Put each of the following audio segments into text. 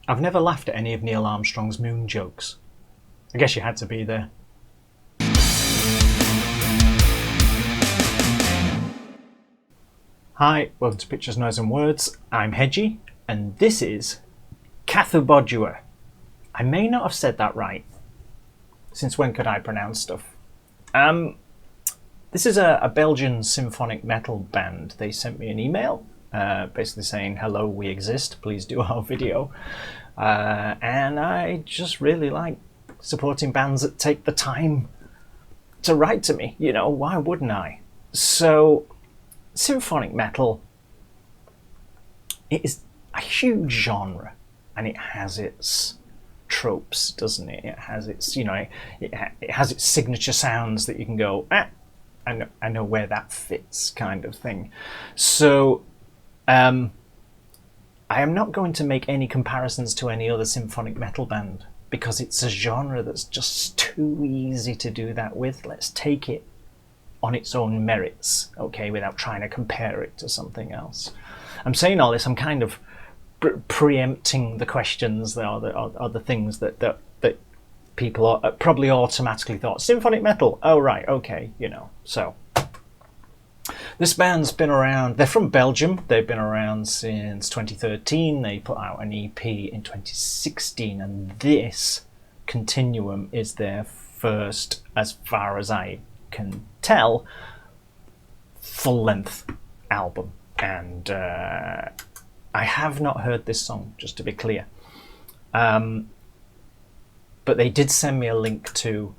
I've never laughed at any of Neil Armstrong's moon jokes. I guess you had to be there. Hi, welcome to Pictures, Noise and Words. I'm Hedgy, and this is CATHUBODUA. I may not have said that right. Since when could I pronounce stuff? This is a Belgian symphonic metal band. They sent me an email basically saying, hello, we exist, please do our video. And I just really like supporting bands that take the time to write to me. You know, why wouldn't I? So, symphonic metal, it is a huge genre, and it has its tropes, doesn't it? It has its, you know, it has its signature sounds that you can go, I know where that fits, kind of thing. So I am not going to make any comparisons to any other symphonic metal band because it's a genre that's just too easy to do that with. Let's take it on its own merits, okay, without trying to compare it to something else. I'm saying all this, I'm kind of preempting the questions that are the things that people are probably automatically thought. Symphonic metal, oh right, okay, you know. So this band's been around, they're from Belgium, they've been around since 2013, they put out an EP in 2016, and this Continuum is their first, as far as I can tell, full-length album. And I have not heard this song, just to be clear. But they did send me a link to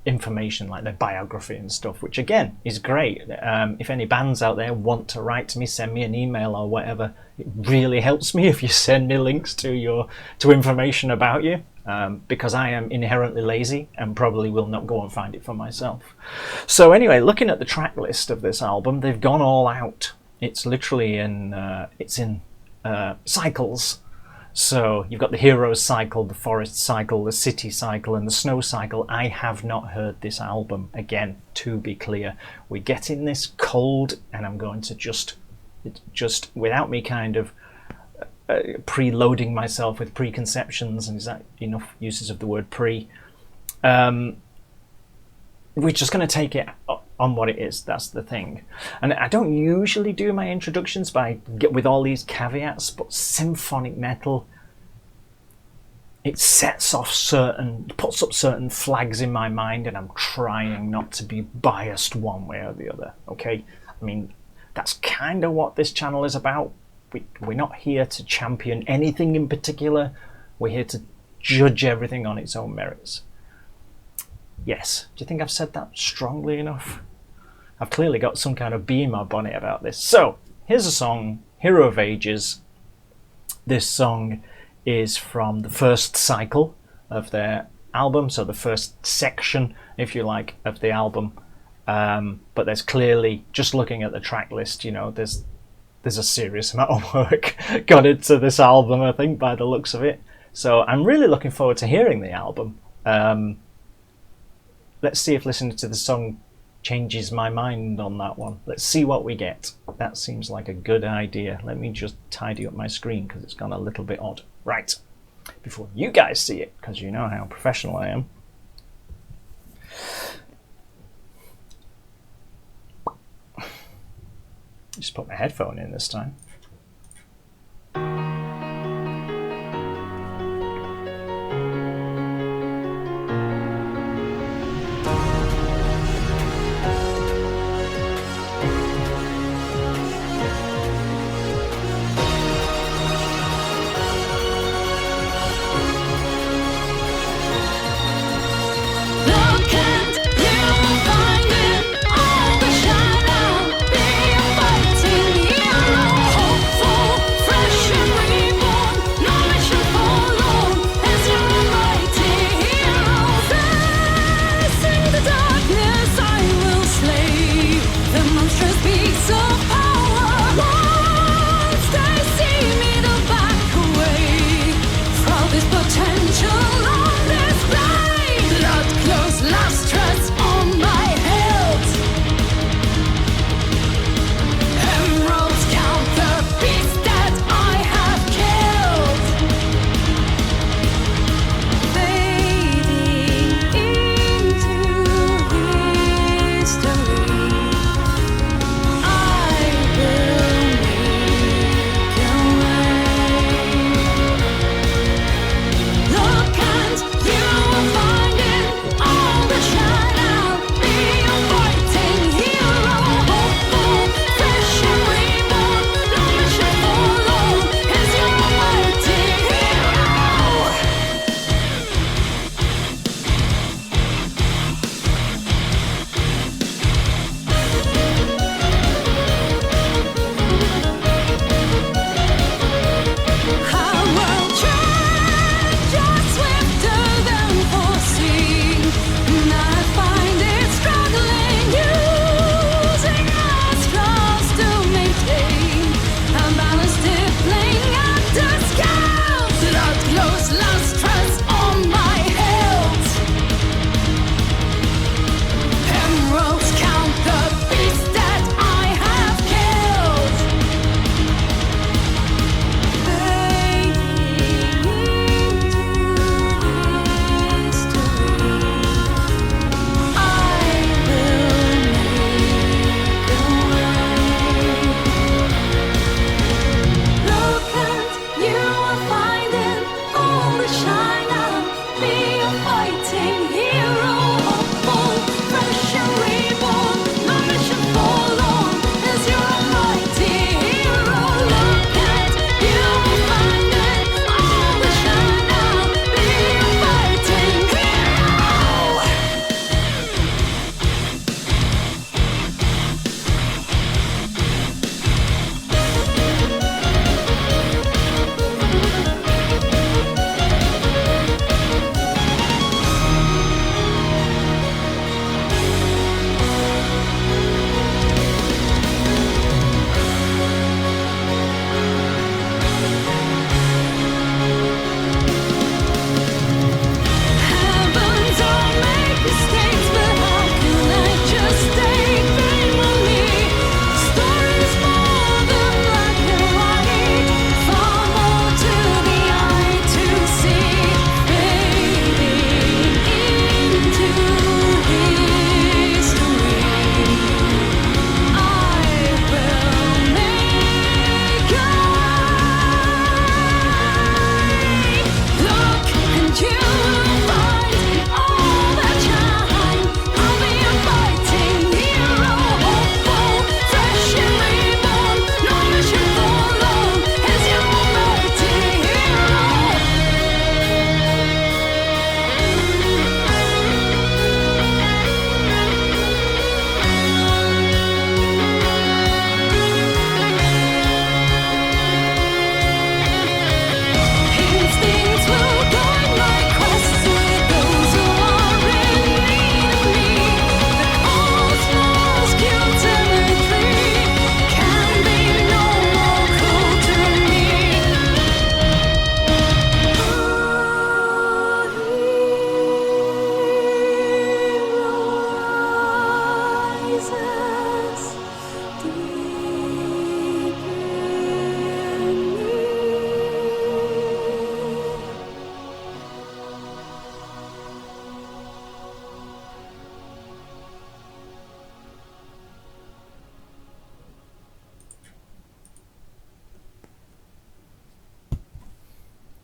information like their biography and stuff, which again is great. If any bands out there want to write to me, send me an email or whatever. It really helps me if you send me links to information about you, because I am inherently lazy and probably will not go and find it for myself. So anyway, looking at the track list of this album, they've gone all out. It's literally in cycles. So you've got the Heroes cycle, the Forest cycle, the City cycle, and the Snow cycle. I have not heard this album, again, to be clear. We're getting this cold, and I'm going to just without me kind of preloading myself with preconceptions, and is that enough uses of the word pre? We're just going to take it on what it is. That's the thing. And I don't usually do my introductions with all these caveats, but symphonic metal, it puts up certain flags in my mind, and I'm trying not to be biased one way or the other. Okay, I mean, that's kind of what this channel is about. We're not here to champion anything in particular. We're here to judge everything on its own merits. Yes, do you think I've said that strongly enough? I've clearly got some kind of bee in my bonnet about this. So, here's a song, Hero of Ages. This song is from the first cycle of their album, so the first section, if you like, of the album. But there's clearly, just looking at the track list, you know, there's a serious amount of work gone into this album, I think, by the looks of it. So I'm really looking forward to hearing the album. Let's see if listening to the song changes my mind on that one. Let's see what we get. That seems like a good idea. Let me just tidy up my screen because it's gone a little bit odd. Right, before you guys see it, because you know how professional I am. Just put my headphone in this time.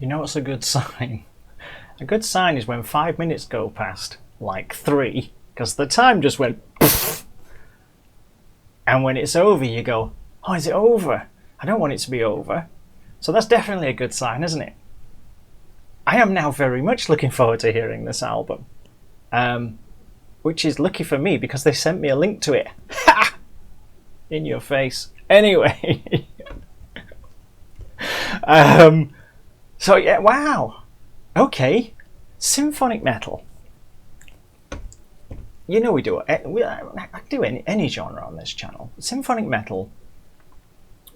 You know what's a good sign? A good sign is when 5 minutes go past, like 3, because the time just went poof. And when it's over, you go, oh, is it over? I don't want it to be over. So that's definitely a good sign, isn't it? I am now very much looking forward to hearing this album. Which is lucky for me because they sent me a link to it. Ha! In your face. Anyway. So yeah, wow. Okay. Symphonic metal. You know we do it. I do any genre on this channel. Symphonic metal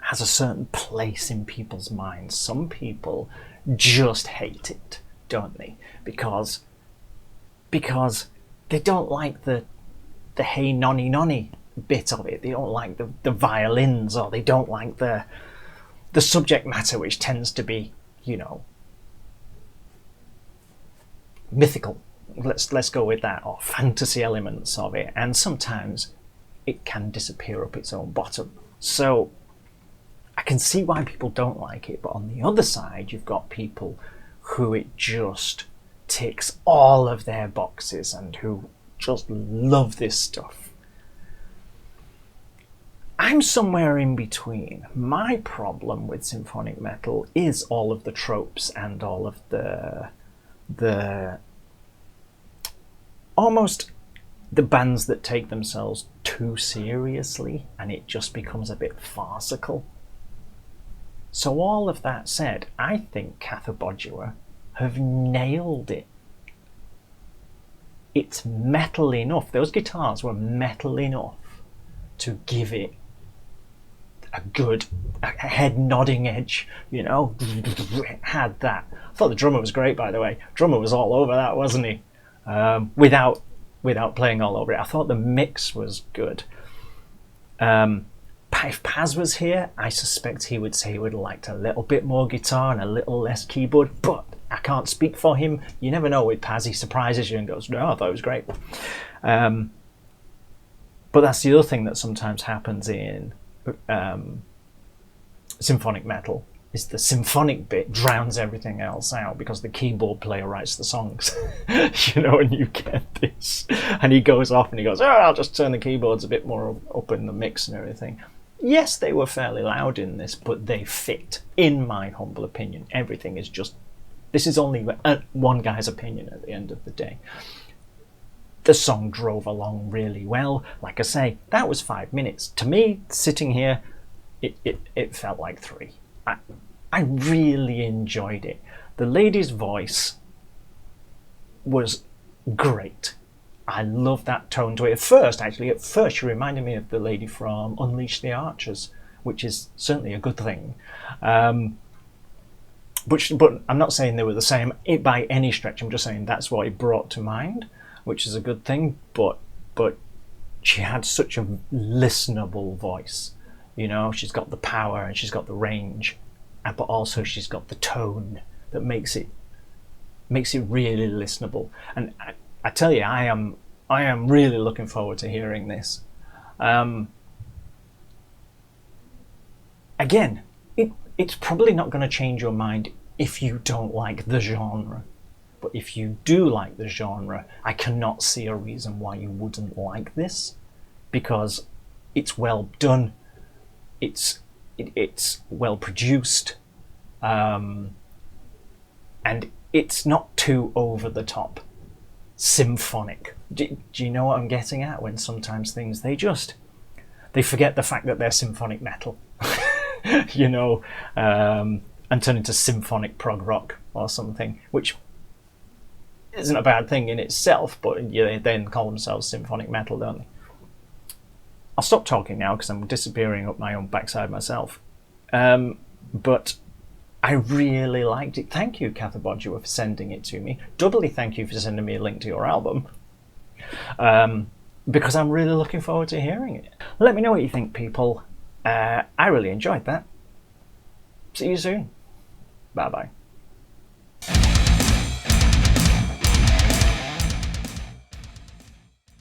has a certain place in people's minds. Some people just hate it, don't they? Because they don't like the hey nonny nonny bit of it. They don't like the violins, or they don't like the subject matter, which tends to be, you know, mythical. Let's go with that, or fantasy elements of it, and sometimes it can disappear up its own bottom. So I can see why people don't like it, but on the other side, you've got people who it just ticks all of their boxes and who just love this stuff. I'm somewhere in between. My problem with symphonic metal is all of the tropes and all of the almost the bands that take themselves too seriously, and it just becomes a bit farcical. So all of that said, I think CATHUBODUA have nailed it. It's metal enough. Those guitars were metal enough to give it a good head nodding edge, you know. It had that. I thought the drummer was great, by the way. Drummer was all over that, wasn't he? Without playing all over it. I thought the mix was good. If Paz was here, I suspect he would say he would have liked a little bit more guitar and a little less keyboard, but I can't speak for him. You never know with Paz. He surprises you and goes, no, I thought it was great. But that's the other thing that sometimes happens in symphonic metal, is the symphonic bit drowns everything else out because the keyboard player writes the songs. You know, and you get this. And he goes off and he goes, oh, I'll just turn the keyboards a bit more up in the mix and everything. Yes, they were fairly loud in this, but they fit, in my humble opinion. Everything is just, this is only one guy's opinion at the end of the day. The song drove along really well. Like I say, that was 5 minutes. To me, sitting here, it felt like 3. I really enjoyed it. The lady's voice was great. I love that tone to it. At first she reminded me of the lady from Unleash the Archers, which is certainly a good thing. But I'm not saying they were the same by any stretch. I'm just saying that's what it brought to mind, which is a good thing. But she had such a listenable voice. You know, she's got the power and she's got the range, but also she's got the tone that makes it really listenable. And I tell you, I am really looking forward to hearing this. Again, it's probably not going to change your mind if you don't like the genre. But if you do like the genre, I cannot see a reason why you wouldn't like this, because it's well done, it's well produced, and it's not too over the top symphonic. Do you know what I'm getting at? When sometimes things they forget the fact that they're symphonic metal, you know, and turn into symphonic prog rock or something, which isn't a bad thing in itself, but they then call themselves symphonic metal, don't they? I'll stop talking now because I'm disappearing up my own backside myself. But I really liked it. Thank you, CATHUBODUA, for sending it to me. Doubly thank you for sending me a link to your album, because I'm really looking forward to hearing it. Let me know what you think, people. I really enjoyed that. See you soon. Bye-bye.